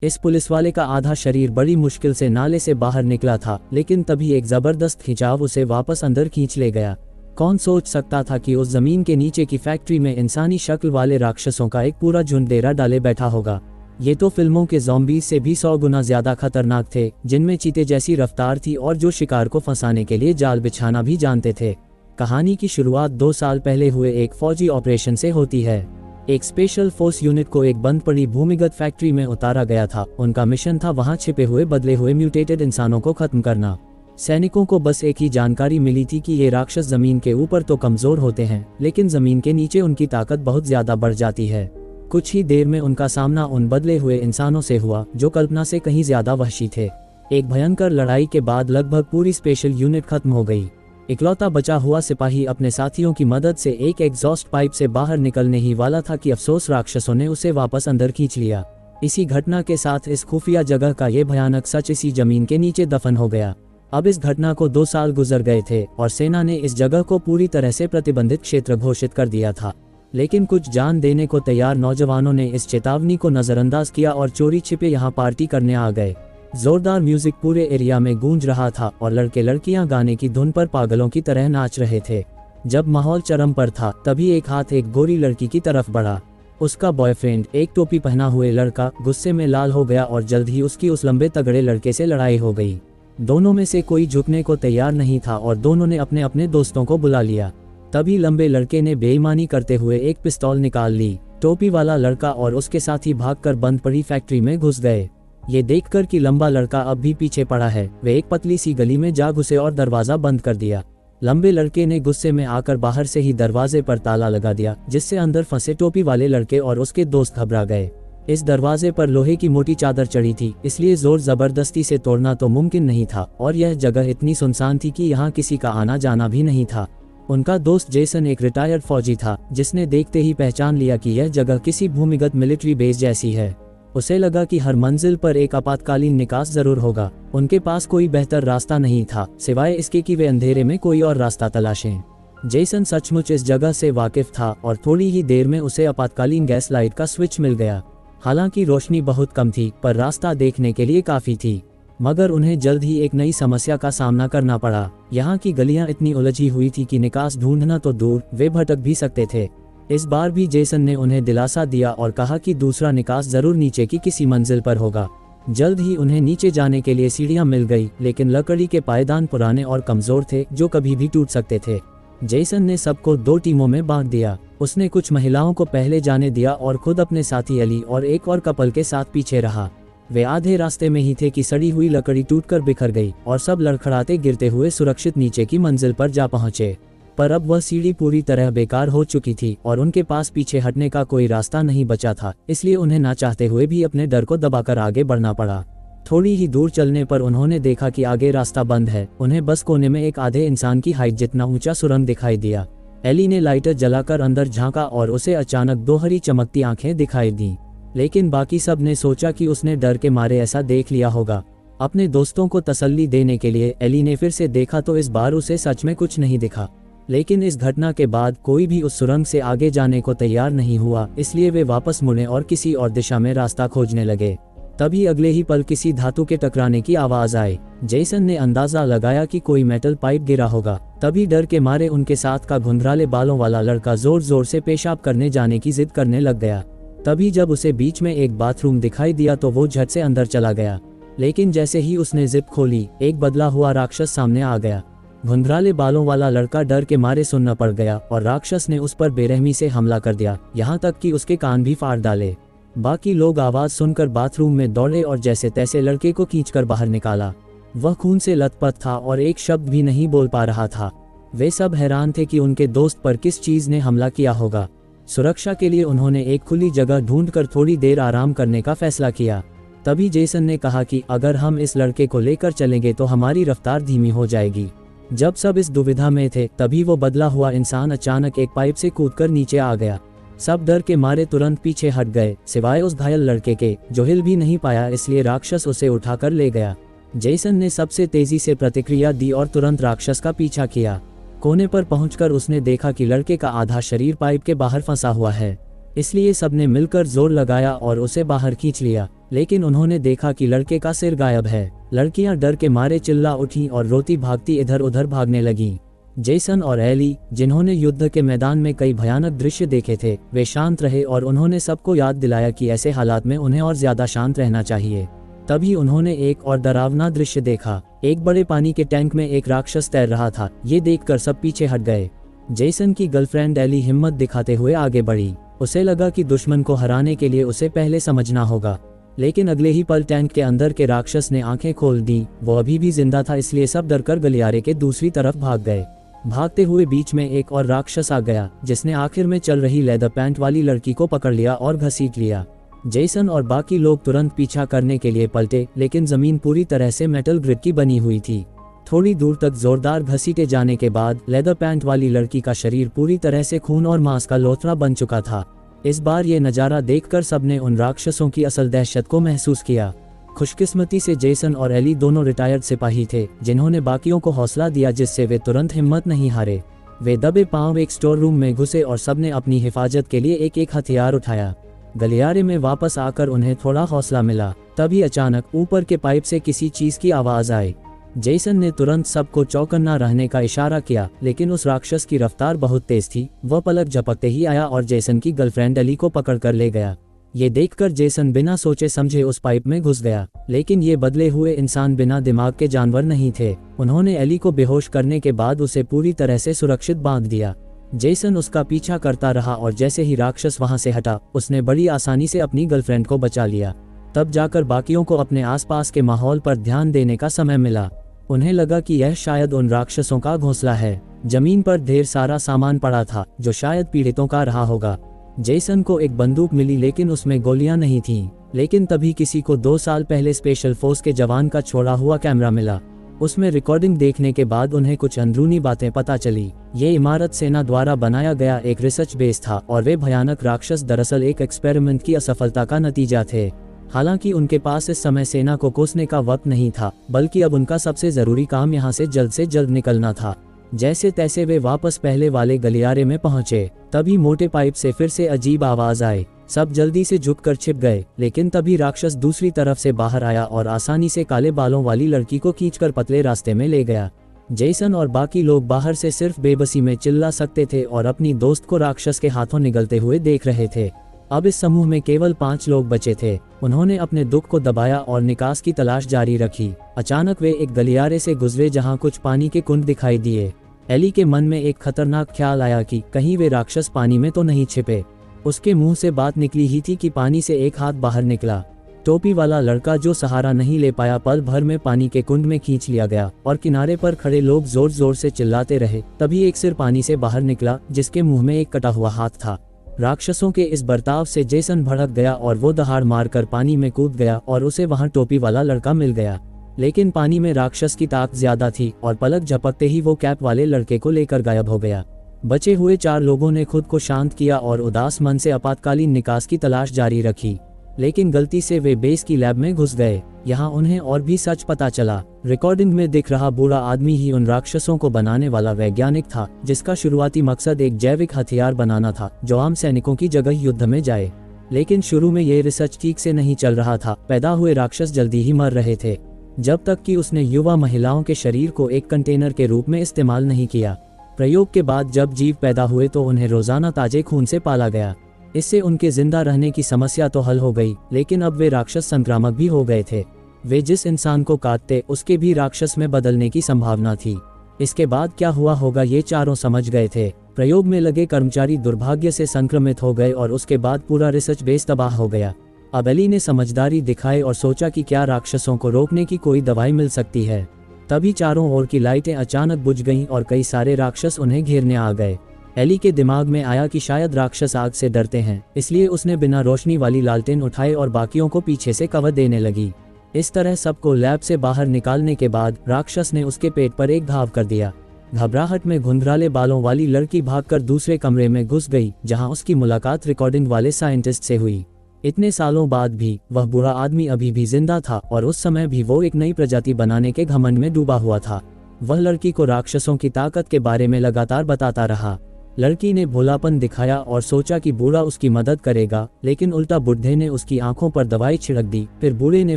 इस पुलिस वाले का आधा शरीर बड़ी मुश्किल से नाले से बाहर निकला था, लेकिन तभी एक जबरदस्त खिंचाव उसे वापस अंदर खींच ले गया। कौन सोच सकता था कि उस जमीन के नीचे की फैक्ट्री में इंसानी शक्ल वाले राक्षसों का एक पूरा झुंड डेरा डाले बैठा होगा। ये तो फिल्मों के ज़ॉम्बीज़ से भी 100 गुना ज्यादा खतरनाक थे, जिनमें चीते जैसी रफ्तार थी और जो शिकार को फंसाने के लिए जाल बिछाना भी जानते थे। कहानी की शुरुआत 2 साल पहले हुए एक फौजी ऑपरेशन से होती है। एक स्पेशल फोर्स यूनिट को एक बंद पड़ी भूमिगत फैक्ट्री में उतारा गया था। उनका मिशन था वहां छिपे हुए बदले हुए म्यूटेटेड इंसानों को खत्म करना। सैनिकों को बस एक ही जानकारी मिली थी कि ये राक्षस जमीन के ऊपर तो कमजोर होते हैं, लेकिन जमीन के नीचे उनकी ताकत बहुत ज्यादा बढ़ जाती है। कुछ ही देर में उनका सामना उन बदले हुए इंसानों से हुआ जो कल्पना से कहीं ज्यादा वहशी थे। एक भयंकर लड़ाई के बाद लगभग पूरी स्पेशल यूनिट खत्म हो गई। इकलौता बचा हुआ सिपाही अपने साथियों की मदद से एक एग्जॉस्ट पाइप से बाहर निकलने ही वाला था कि अफसोस राक्षसों ने उसे वापस अंदर खींच लिया। इसी घटना के साथ इस खुफिया जगह का ये भयानक सच इसी जमीन के नीचे दफन हो गया। अब इस घटना को 2 साल गुजर गए थे और सेना ने इस जगह को पूरी तरह से प्रतिबंधित क्षेत्र घोषित कर दिया था, लेकिन कुछ जान देने को तैयार नौजवानों ने इस चेतावनी को नजरअंदाज किया और चोरी छिपे यहाँ पार्टी करने आ गए। जोरदार म्यूजिक पूरे एरिया में गूंज रहा था और लड़के लड़कियां गाने की धुन पर पागलों की तरह नाच रहे थे। जब माहौल चरम पर था तभी एक हाथ एक गोरी लड़की की तरफ बढ़ा। उसका बॉयफ्रेंड, एक टोपी पहना हुए लड़का, गुस्से में लाल हो गया और जल्द ही उसकी उस लंबे तगड़े लड़के से लड़ाई हो गई। दोनों में से कोई झुकने को तैयार नहीं था और दोनों ने अपने अपने दोस्तों को बुला लिया। तभी लंबे लड़के ने बेईमानी करते हुए एक पिस्तौल निकाल ली। टोपी वाला लड़का और उसके साथी भागकर बंद पड़ी फैक्ट्री में घुस गए। ये देखकर कि लंबा लड़का अब भी पीछे पड़ा है, वे एक पतली सी गली में जा घुसे और दरवाजा बंद कर दिया। लंबे लड़के ने गुस्से में आकर बाहर से ही दरवाजे पर ताला लगा दिया, जिससे अंदर फंसे टोपी वाले लड़के और उसके दोस्त घबरा गए। इस दरवाजे पर लोहे की मोटी चादर चढ़ी थी, इसलिए जोर जबरदस्ती से तोड़ना तो मुमकिन नहीं था और यह जगह इतनी सुनसान थी कि यहाँ किसी का आना जाना भी नहीं था। उनका दोस्त जेसन एक रिटायर्ड फौजी था, जिसने देखते ही पहचान लिया कि यह जगह किसी भूमिगत मिलिट्री बेस जैसी है। उसे लगा कि हर मंजिल पर एक आपातकालीन निकास जरूर होगा। उनके पास कोई बेहतर रास्ता नहीं था सिवाय इसके कि वे अंधेरे में कोई और रास्ता तलाशें। जेसन सचमुच इस जगह से वाकिफ था और थोड़ी ही देर में उसे आपातकालीन गैस लाइट का स्विच मिल गया। हालांकि रोशनी बहुत कम थी, पर रास्ता देखने के लिए काफी थी। मगर उन्हें जल्द ही एक नई समस्या का सामना करना पड़ा। यहाँ की गलियां इतनी उलझी हुई थी कि निकास ढूंढना तो दूर, वे भटक भी सकते थे। इस बार भी जेसन ने उन्हें दिलासा दिया और कहा कि दूसरा निकास जरूर नीचे की किसी मंजिल पर होगा। जल्द ही उन्हें नीचे जाने के लिए सीढ़ियां मिल गई, लेकिन लकड़ी के पायदान पुराने और कमजोर थे जो कभी भी टूट सकते थे। जेसन ने सबको 2 टीमों में बांट दिया। उसने कुछ महिलाओं को पहले जाने दिया और खुद अपने साथी अली और एक और कपल के साथ पीछे रहा। वे आधे रास्ते में ही थे कि सड़ी हुई लकड़ी टूटकर बिखर गई और सब लड़खड़ाते गिरते हुए सुरक्षित नीचे की मंजिल पर जा पहुंचे। पर अब वह सीढ़ी पूरी तरह बेकार हो चुकी थी और उनके पास पीछे हटने का कोई रास्ता नहीं बचा था, इसलिए उन्हें ना चाहते हुए भी अपने डर को दबाकर आगे बढ़ना पड़ा। थोड़ी ही दूर चलने पर उन्होंने देखा कि आगे रास्ता बंद है। उन्हें बस कोने में एक आधे इंसान की हाइट जितना ऊंचा सुरंग दिखाई दिया। एली ने लाइटर जलाकर अंदर झांका और उसे अचानक 2 हरी चमकती आंखें दिखाई दी, लेकिन बाकी सब ने सोचा कि उसने डर के मारे ऐसा देख लिया होगा। अपने दोस्तों को तसल्ली देने के लिए एली ने फिर से देखा तो इस बार उसे सच में कुछ नहीं दिखा। लेकिन इस घटना के बाद कोई भी उस सुरंग से आगे जाने को तैयार नहीं हुआ, इसलिए वे वापस मुड़े और किसी और दिशा में रास्ता खोजने लगे। तभी अगले ही पल किसी धातु के टकराने की आवाज आई। जेसन ने अंदाजा लगाया कि कोई मेटल पाइप गिरा होगा। तभी डर के मारे उनके साथ का घुंघराले बालों वाला लड़का जोर जोर से पेशाब करने जाने की जिद करने लग गया। तभी जब उसे बीच में एक बाथरूम दिखाई दिया तो वो झट से अंदर चला गया, लेकिन जैसे ही उसने जिप खोली एक बदला हुआ राक्षस सामने आ गया। घुंघराले बालों वाला लड़का डर के मारे सुन्न पड़ गया और राक्षस ने उस पर बेरहमी से हमला कर दिया, यहाँ तक कि उसके कान भी फाड़ डाले। बाकी लोग आवाज सुनकर बाथरूम में दौड़े और जैसे तैसे लड़के को खींचकर बाहर निकाला। वह खून से लथपथ था और एक शब्द भी नहीं बोल पा रहा था। वे सब हैरान थे कि उनके दोस्त पर किस चीज ने हमला किया होगा। सुरक्षा के लिए उन्होंने एक खुली जगह ढूंढकर थोड़ी देर आराम करने का फैसला किया। तभी जेसन ने कहा कि अगर हम इस लड़के को लेकर चलेंगे तो हमारी रफ्तार धीमी हो जाएगी। जब सब इस दुविधा में थे तभी वो बदला हुआ इंसान अचानक एक पाइप से कूदकर नीचे आ गया। सब डर के मारे तुरंत पीछे हट गए, सिवाय उस घायल लड़के के जो हिल भी नहीं पाया, इसलिए राक्षस उसे उठाकर ले गया। जेसन ने सबसे तेजी से प्रतिक्रिया दी और तुरंत राक्षस का पीछा किया। कोने पर पहुंचकर उसने देखा कि लड़के का आधा शरीर पाइप के बाहर फंसा हुआ है, इसलिए सबने मिलकर जोर लगाया और उसे बाहर खींच लिया। लेकिन उन्होंने देखा कि लड़के का सिर गायब है। लड़कियां डर के मारे चिल्ला उठी और रोती भागती इधर उधर भागने लगीं। जेसन और एली, जिन्होंने युद्ध के मैदान में कई भयानक दृश्य देखे थे, वे शांत रहे और उन्होंने सबको याद दिलाया कि ऐसे हालात में उन्हें और ज्यादा शांत रहना चाहिए। तभी उन्होंने एक और डरावना दृश्य देखा। एक बड़े पानी के टैंक में एक राक्षस तैर रहा था। ये देखकर सब पीछे हट गए। जेसन की गर्लफ्रेंड एली हिम्मत दिखाते हुए आगे बढ़ी। उसे लगा कि दुश्मन को हराने के लिए उसे पहले समझना होगा। लेकिन अगले ही पल टैंक के अंदर के राक्षस ने आंखें खोल दी। वो अभी भी जिंदा था, इसलिए सब डरकर गलियारे के दूसरी तरफ भाग गए। भागते हुए बीच में एक और राक्षस आ गया, जिसने आखिर में चल रही लेदर पैंट वाली लड़की को पकड़ लिया और घसीट लिया। जेसन और बाकी लोग तुरंत पीछा करने के लिए पलटे, लेकिन जमीन पूरी तरह से मेटल ग्रिड की बनी हुई थी। थोड़ी दूर तक जोरदार घसीटे जाने के बाद लेदर पैंट वाली लड़की का शरीर पूरी तरह से खून और मांस का लोथड़ा बन चुका था। इस बार ये नज़ारा देखकर सबने उन राक्षसों की असल दहशत को महसूस किया। खुशकिस्मती से जेसन और एली दोनों रिटायर्ड सिपाही थे, जिन्होंने बाकियों को हौसला दिया, जिससे वे तुरंत हिम्मत नहीं हारे। वे दबे पांव एक स्टोर रूम में घुसे और सबने अपनी हिफाजत के लिए एक एक हथियार उठाया। गलियारे में वापस आकर उन्हें थोड़ा हौसला मिला। तभी अचानक ऊपर के पाइप से किसी चीज की आवाज आई। जेसन ने तुरंत सबको चौकन्ना रहने का इशारा किया, लेकिन उस राक्षस की रफ्तार बहुत तेज थी। वह पलक झपकते ही आया और जेसन की गर्लफ्रेंड एली को पकड़कर ले गया। ये देखकर जेसन बिना सोचे समझे उस पाइप में घुस गया। लेकिन ये बदले हुए इंसान बिना दिमाग के जानवर नहीं थे। उन्होंने एली को बेहोश करने के बाद उसे पूरी तरह से सुरक्षित बांध दिया। जेसन उसका पीछा करता रहा और जैसे ही राक्षस वहां से हटा, उसने बड़ी आसानी से अपनी गर्लफ्रेंड को बचा लिया। तब जाकर बाकियों को अपने आसपास के माहौल पर ध्यान देने का समय मिला। उन्हें लगा कि यह शायद उन राक्षसों का घोंसला है। जमीन पर ढेर सारा सामान पड़ा था, जो शायद पीड़ितों का रहा होगा। जेसन को एक बंदूक मिली, लेकिन उसमें गोलियां नहीं थीं। लेकिन तभी किसी को 2 साल पहले स्पेशल फोर्स के जवान का छोड़ा हुआ कैमरा मिला। उसमें रिकॉर्डिंग देखने के बाद उन्हें कुछ अंदरूनी बातें पता चली। ये इमारत सेना द्वारा बनाया गया एक रिसर्च बेस था और वे भयानक राक्षस दरअसल एक एक्सपेरिमेंट की असफलता का नतीजा थे। हालांकि उनके पास इस समय सेना को कोसने का वक्त नहीं था, बल्कि अब उनका सबसे जरूरी काम यहाँ से जल्द निकलना था। जैसे तैसे वे वापस पहले वाले गलियारे में पहुंचे। तभी मोटे पाइप से फिर से अजीब आवाज आई। सब जल्दी से झुककर छिप गए, लेकिन तभी राक्षस दूसरी तरफ से बाहर आया और आसानी से काले बालों वाली लड़की को खींचकर पतले रास्ते में ले गया। जेसन और बाकी लोग बाहर से सिर्फ बेबसी में चिल्ला सकते थे और अपनी दोस्त को राक्षस के हाथों निगलते हुए देख रहे थे। अब इस समूह में केवल 5 लोग बचे थे। उन्होंने अपने दुख को दबाया और निकास की तलाश जारी रखी। अचानक वे एक गलियारे से गुजरे जहां कुछ पानी के कुंड दिखाई दिए। एली के मन में एक खतरनाक ख्याल आया कि कहीं वे राक्षस पानी में तो नहीं छिपे। उसके मुंह से बात निकली ही थी कि पानी से एक हाथ बाहर निकला। टोपी वाला लड़का, जो सहारा नहीं ले पाया, पल भर में पानी के कुंड में खींच लिया गया और किनारे पर खड़े लोग जोर जोर से चिल्लाते रहे। तभी एक सिर पानी से बाहर निकला, जिसके मुंह में एक कटा हुआ हाथ था। राक्षसों के इस बर्ताव से जेसन भड़क गया और वो दहाड़ मारकर पानी में कूद गया और उसे वहां टोपी वाला लड़का मिल गया। लेकिन पानी में राक्षस की ताकत ज्यादा थी और पलक झपकते ही वो कैप वाले लड़के को लेकर गायब हो गया। बचे हुए 4 लोगों ने खुद को शांत किया और उदास मन से आपातकालीन निकास की तलाश जारी रखी। लेकिन गलती से वे बेस की लैब में घुस गए। यहाँ उन्हें और भी सच पता चला। रिकॉर्डिंग में दिख रहा बूढ़ा आदमी ही उन राक्षसों को बनाने वाला वैज्ञानिक था, जिसका शुरुआती मकसद एक जैविक हथियार बनाना था जो आम सैनिकों की जगह युद्ध में जाए। लेकिन शुरू में ये रिसर्च ठीक से नहीं चल रहा था। पैदा हुए राक्षस जल्दी ही मर रहे थे, जब तक कि उसने युवा महिलाओं के शरीर को एक कंटेनर के रूप में इस्तेमाल नहीं किया। प्रयोग के बाद जब जीव पैदा हुए तो उन्हें रोजाना ताजे खून से पाला गया। इससे उनके जिंदा रहने की समस्या तो हल हो गई, लेकिन अब वे राक्षस संक्रामक भी हो गए थे। वे जिस इंसान को काटते उसके भी राक्षस में बदलने की संभावना थी। इसके बाद क्या हुआ होगा ये चारों समझ गए थे। प्रयोग में लगे कर्मचारी दुर्भाग्य से संक्रमित हो गए और उसके बाद पूरा रिसर्च बेस तबाह हो गया। अब एली ने समझदारी दिखाई और सोचा कि क्या राक्षसों को रोकने की कोई दवाई मिल सकती है। तभी चारों ओर की लाइटें अचानक बुझ गईं और कई सारे राक्षस उन्हें घेरने आ गए। एली के दिमाग में आया कि शायद राक्षस आग से डरते हैं, इसलिए उसने बिना रोशनी वाली लालटेन उठाई और बाकियों को पीछे से कवर देने लगी। इस तरह सबको लैब से बाहर निकालने के बाद राक्षस ने उसके पेट पर एक घाव कर दिया। घबराहट में घुंघराले बालों वाली लड़की भागकर दूसरे कमरे में घुस गई, जहां उसकी मुलाकात रिकॉर्डिंग वाले साइंटिस्ट से हुई। इतने सालों बाद भी वह बूढ़ा आदमी अभी भी जिंदा था और उस समय भी वो एक नई प्रजाति बनाने के घमंड में डूबा हुआ था। वह लड़की को राक्षसों की ताकत के बारे में लगातार बताता रहा, लड़की ने भोलापन दिखाया और सोचा कि बूढ़ा उसकी मदद करेगा, लेकिन उल्टा बुढ़े ने उसकी आंखों पर दवाई छिड़क दी। फिर बूढ़े ने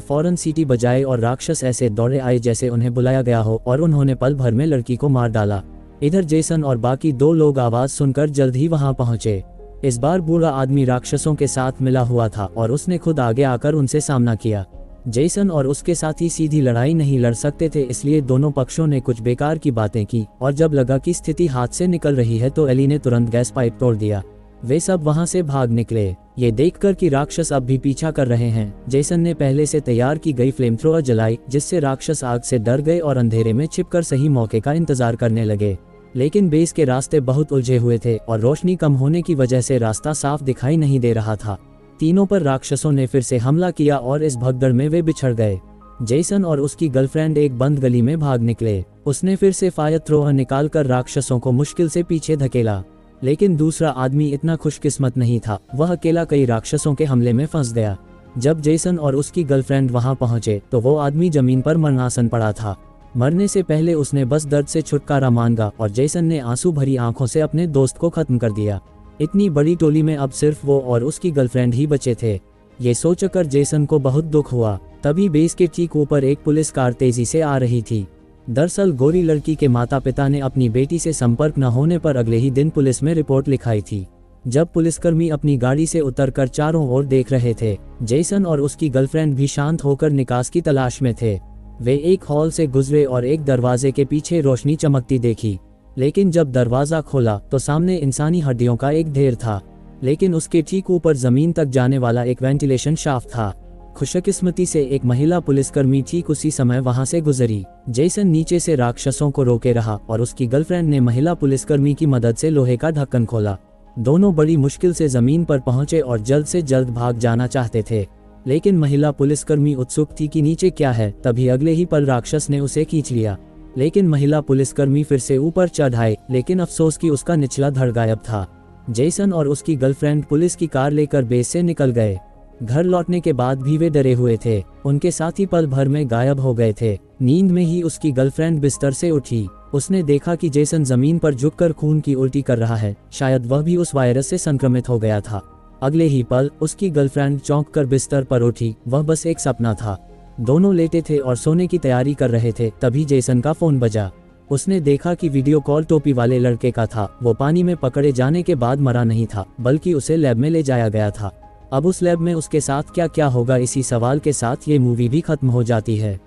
फौरन सीटी बजाई और राक्षस ऐसे दौड़े आए जैसे उन्हें बुलाया गया हो और उन्होंने पल भर में लड़की को मार डाला। इधर जेसन और बाकी 2 लोग आवाज सुनकर जल्द ही वहां पहुंचे। इस बार बूढ़ा आदमी राक्षसों के साथ मिला हुआ था और उसने खुद आगे आकर उनसे सामना किया। जेसन और उसके साथी सीधी लड़ाई नहीं लड़ सकते थे, इसलिए दोनों पक्षों ने कुछ बेकार की बातें की और जब लगा कि स्थिति हाथ से निकल रही है तो एली ने तुरंत गैस पाइप तोड़ दिया। वे सब वहां से भाग निकले। ये देखकर कि राक्षस अब भी पीछा कर रहे हैं, जेसन ने पहले से तैयार की गई फ्लेम थ्रोअर जलाई, जिससे राक्षस आग से डर गए और अंधेरे में छिपकर सही मौके का इंतजार करने लगे। लेकिन बेस के रास्ते बहुत उलझे हुए थे और रोशनी कम होने की वजह से रास्ता साफ दिखाई नहीं दे रहा था। तीनों पर राक्षसों ने फिर से हमला किया और इस भगदड़ में वे बिछड़ गए। जेसन और उसकी गर्लफ्रेंड एक बंद गली में भाग निकले। उसने फिर से फायर थ्रोअर निकालकर राक्षसों को मुश्किल से पीछे धकेला, लेकिन दूसरा आदमी इतना खुशकिस्मत नहीं था। वह अकेला कई राक्षसों के हमले में फंस गया। जब जेसन और उसकी गर्लफ्रेंड वहां पहुंचे तो वो आदमी जमीन पर मरणासन पड़ा था। मरने से पहले उसने बस दर्द से छुटकारा मांगा और जेसन ने आंसू भरी आंखों से अपने दोस्त को खत्म कर दिया। इतनी बड़ी टोली में अब सिर्फ वो और उसकी गर्लफ्रेंड ही बचे थे। ये सोचकर जेसन को बहुत दुख हुआ। तभी बेस के ठीक ऊपर एक पुलिस कार तेजी से आ रही थी। दरअसल गोरी लड़की के माता पिता ने अपनी बेटी से संपर्क न होने पर अगले ही दिन पुलिस में रिपोर्ट लिखाई थी। जब पुलिसकर्मी अपनी गाड़ी से उतरकर चारों ओर देख रहे थे, जेसन और उसकी गर्लफ्रेंड भी शांत होकर निकास की तलाश में थे। वे एक हॉल से गुजरे और एक दरवाजे के पीछे रोशनी चमकती देखी, लेकिन जब दरवाजा खोला तो सामने इंसानी हड्डियों का एक ढेर था, लेकिन उसके ठीक ऊपर जमीन तक जाने वाला एक वेंटिलेशन शाफ्ट था। खुशकिस्मती से एक महिला पुलिसकर्मी ठीक उसी समय वहां से गुजरी। जेसन नीचे से राक्षसों को रोके रहा और उसकी गर्लफ्रेंड ने महिला पुलिसकर्मी की मदद से लोहे का ढक्कन खोला। दोनों बड़ी मुश्किल से जमीन पर पहुंचे और जल्द से जल्द भाग जाना चाहते थे, लेकिन महिला पुलिसकर्मी उत्सुक थी कि नीचे क्या है। तभी अगले ही पल राक्षस ने उसे खींच लिया, लेकिन महिला पुलिसकर्मी फिर से ऊपर चढ़ आए, लेकिन अफसोस कि उसका निचला धड़ गायब था। जेसन और उसकी गर्लफ्रेंड पुलिस की कार लेकर बेस से निकल गए। घर लौटने के बाद भी वे डरे हुए थे। उनके साथी पल भर में गायब हो गए थे। नींद में ही उसकी गर्लफ्रेंड बिस्तर से उठी। उसने देखा कि जेसन जमीन पर झुककर खून की उल्टी कर रहा है। शायद वह भी उस वायरस से संक्रमित हो गया था। अगले ही पल उसकी गर्लफ्रेंड चौंक कर बिस्तर पर उठी। वह बस एक सपना था। दोनों लेटे थे और सोने की तैयारी कर रहे थे। तभी जेसन का फोन बजा। उसने देखा कि वीडियो कॉल टोपी वाले लड़के का था। वो पानी में पकड़े जाने के बाद मरा नहीं था, बल्कि उसे लैब में ले जाया गया था। अब उस लैब में उसके साथ क्या क्या होगा, इसी सवाल के साथ ये मूवी भी खत्म हो जाती है।